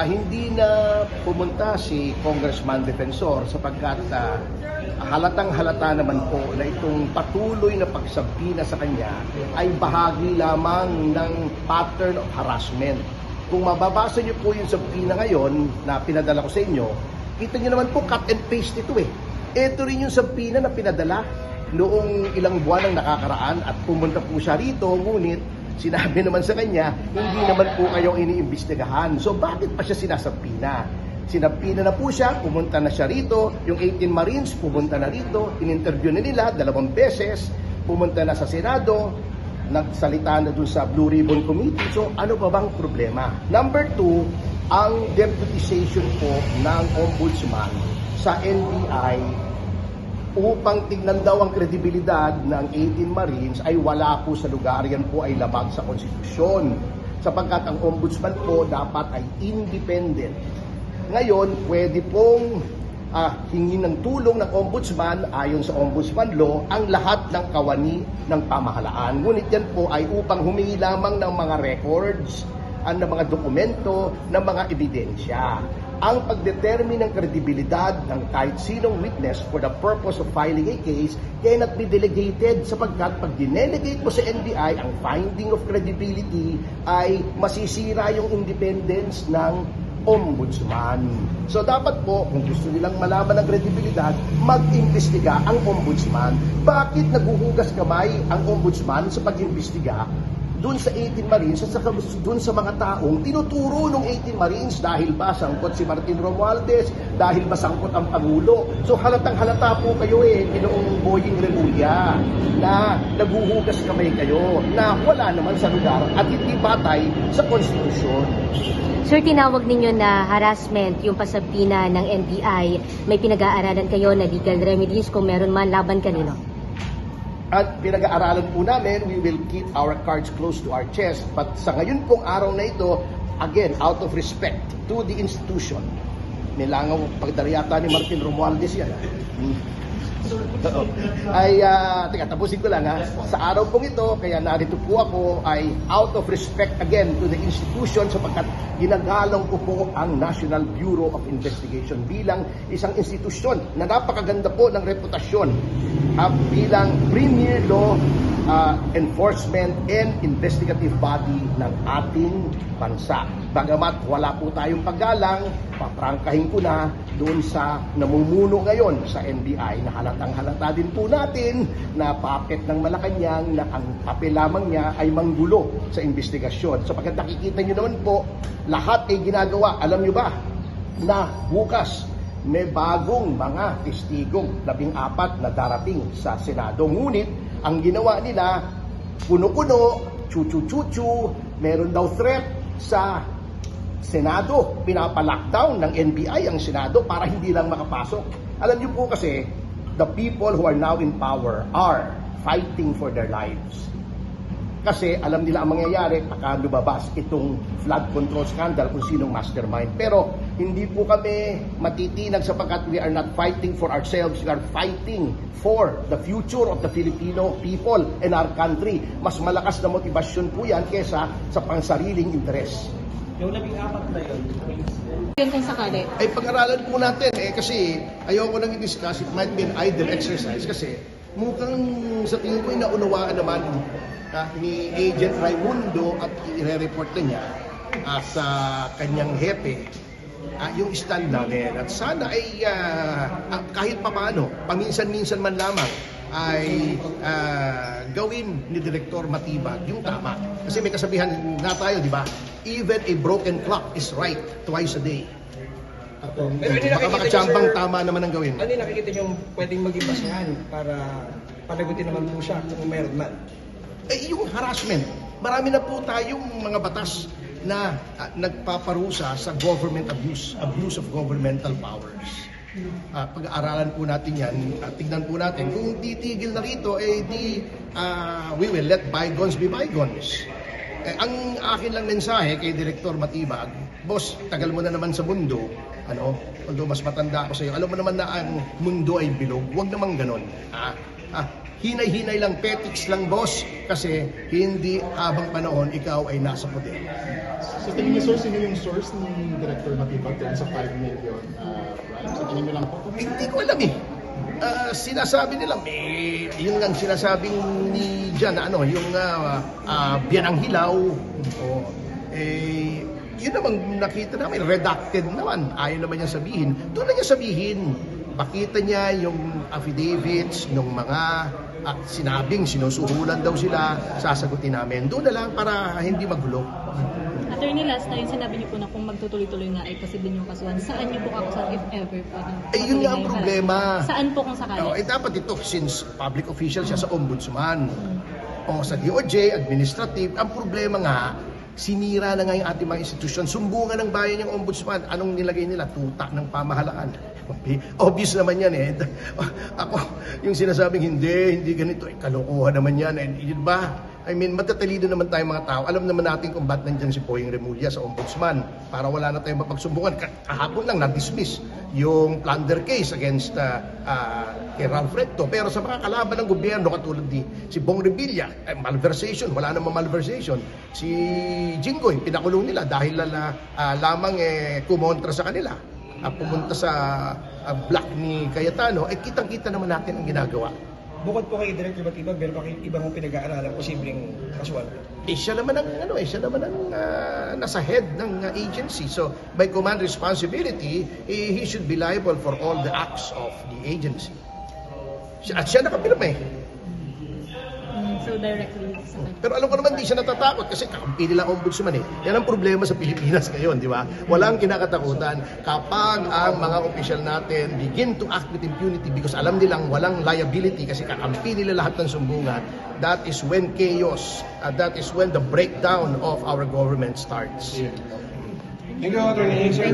Hindi na pumunta si Congressman Defensor sapagkat halatang-halata naman po na itong patuloy na pagsabina sa kanya ay bahagi lamang ng pattern of harassment. Kung mababasa niyo po yung sabina ngayon na pinadala ko sa inyo, kita niyo naman po cut and paste ito eh. Ito rin yung sabina na pinadala noong ilang buwan ang nakakaraan at pumunta po siya rito, ngunit sinabi naman sa kanya, hindi naman po kayo iniimbestigahan. So bakit pa siya sinasabina? Sinabina na po siya, pumunta na siya rito, yung 18 Marines pumunta na rito, in-interview na nila 2 beses, pumunta na sa Senado, nagsalita na dun sa Blue Ribbon Committee. So ano pa bang problema? Number 2, ang deputization po ng Ombudsman sa NBI upang tignan daw ang kredibilidad ng 18 Marines ay wala po sa lugar. Yan po ay labag sa konstitusyon. Sapagkat ang ombudsman po dapat ay independent. Ngayon, pwede pong hingin ng tulong ng ombudsman ayon sa ombudsman law ang lahat ng kawani ng pamahalaan. Ngunit yan po ay upang humingi lamang ng mga records, ng mga dokumento, ng mga ebidensya. Ang pagdetermine ng kredibilidad ng kahit sinong witness for the purpose of filing a case cannot be delegated sapagkat pag dinelegate mo sa NBI, ang finding of credibility ay masisira yung independence ng ombudsman. So dapat po, kung gusto nilang malaman ng kredibilidad, mag-imbestiga ang ombudsman. Bakit naguhugas kamay ang ombudsman sa pag-imbestiga doon sa 18 Marines at saka doon sa mga taong tinuturo ng 18 Marines? Dahil ba sangkot si Martin Romualdez? Dahil ba sangkot ang Pangulo? So halatang-halata po kayo Ginoong Boying Remulla, na naguhugas kamay kayo na wala naman sa lugar at hindi batay sa konstitusyon. Sir, tinawag ninyo na harassment yung pasabina ng NBI. May pinag-aaralan kayo na legal remedies kung meron man laban kanino? At pinag-aaralan po namin, we will keep our cards close to our chest. But sa ngayon pong araw na ito, again, out of respect to the institution, nilangaw pagdaryata ni Martin Romualdez yan. Teka, tapusin ko lang Sa araw pong ito, kaya narito po ako, ay out of respect again to the institution sapagkat ginagalang ko po ang National Bureau of Investigation bilang isang institusyon na napakaganda po ng reputasyon bilang premier law enforcement and investigative body ng ating bansa. Bagamat wala po tayong paggalang, paprangkahin ko na doon sa namumuno ngayon sa NBI na halatang-halata din po natin na puppet ng Malacanang na ang papel lamang niya ay manggulo sa investigasyon. So pagkat nakikita nyo naman po, lahat ay ginagawa. Alam nyo ba na bukas may bagong mga testigong 14 na darating sa Senado. Ngunit ang ginawa nila, kuno-kuno, chuchu-chuchu, meron daw threat sa Senado. Pinapalockdown ng NBI ang Senado para hindi lang makapasok. Alam niyo po kasi, the people who are now in power are fighting for their lives. Kasi alam nila ang mangyayari pagka lumabas itong flood control scandal kung sinong mastermind. Pero hindi po kami matitinag sapagkat we are not fighting for ourselves. We are fighting for the future of the Filipino people and our country. Mas malakas na motibasyon po yan kesa sa pangsariling interes. Yung 14 na yun. Yun kung sakali. Ay pag-aralan po natin kasi ayoko nang i-discuss. It might be an idle exercise kasi mukhang sa tingin ko inaunawaan naman ni Agent Raimundo at i-report na niya sa kanyang hepe yung stand namin. At sana ay kahit papaano, paminsan-minsan man lamang ay gawin ni Director Matibag yung tama. Kasi may kasabihan na tayo, di ba? Even a broken clock is right twice a day. Baka makachambang tama naman ang gawin. Ano yung nakikita nyo pwedeng maging basahan para panagutin naman po siya kung meron man? Yung harassment. Marami na po tayong mga batas na nagpaparusa sa government abuse of governmental powers. Pag-aaralan po natin yan, tignan po natin. Kung titigil na rito, we will let bygones be bygones. Ang akin lang mensahe kay Director Matibag, boss, tagal mo na naman sa mundo, although mas matanda ako sa iyo, alam mo naman na ang mundo ay bilog, huwag naman ganon. hinay-hinay lang, petics lang boss, kasi hindi habang panahon ikaw ay nasa poder. Sa tingin niyo, sir, sino yung source ni Director Matibag doon sa 5 million bribe? Sa tingin niyo lang po? Hindi ko alam eh. Sinasabi nila, yun lang sinasabing ni Jan, yung biyanang hilaw. Yun naman nakita namin, redacted naman. Ayaw naman niya sabihin. Doon na niya sabihin. Pakita niya yung affidavits ng mga sinabing sinusuhulan daw sila, sasagutin namin. Doon na lang para hindi magulo. Attorney, last time sinabi niyo po na kung magtutuloy-tuloy nga ay posibleng yung kasuhan. Saan niyo po kakusap if ever po? Yun nga ang problema. Saan po kung sakali? Dapat ito, since public official siya sa ombudsman o sa DOJ, administrative, ang problema nga, sinira na nga yung ating mga institusyon. Sumbungan ng bayan yung ombudsman. Anong nilagay nila? Tuta ng pamahalaan. Obvious naman yan eh. Ako, yung sinasabing hindi ganito, kalokohan naman yan. And yun ba? I mean, matatalino naman tayo mga tao. Alam naman natin kung ba't nandyan si Poying Remulla sa ombudsman para wala na tayong mapagsumbungan. Kahapon lang na-dismiss yung plunder case against kay Ralph Recto. Pero sa mga kalaban ng gobyerno, katulad ni si Bong Revilla, malversation, wala namang malversation. Si Jinggoy, pinakulong nila dahil lamang kumontra sa kanila. Pumunta sa block ni Cayetano, kitang-kita naman natin ang ginagawa. Bukod po kay Director Matibag, meron pa kayong ibang pinag-aaralan posibleng kasuhan? Siya naman ang nasa head ng agency. So by command responsibility, he should be liable for all the acts of the agency. At siya nakapirma eh. So directly sa Pero alam ko naman di siya natatakot kasi kakampi nila ombudsman eh. Yan ang problema sa Pilipinas ngayon, di ba? Walang kinakatakutan kapag ang mga opisyal natin begin to act with impunity because alam nilang walang liability kasi kakampi nila lahat ng sumbungan. That is when chaos, that is when the breakdown of our government starts. Thank you, Attorney.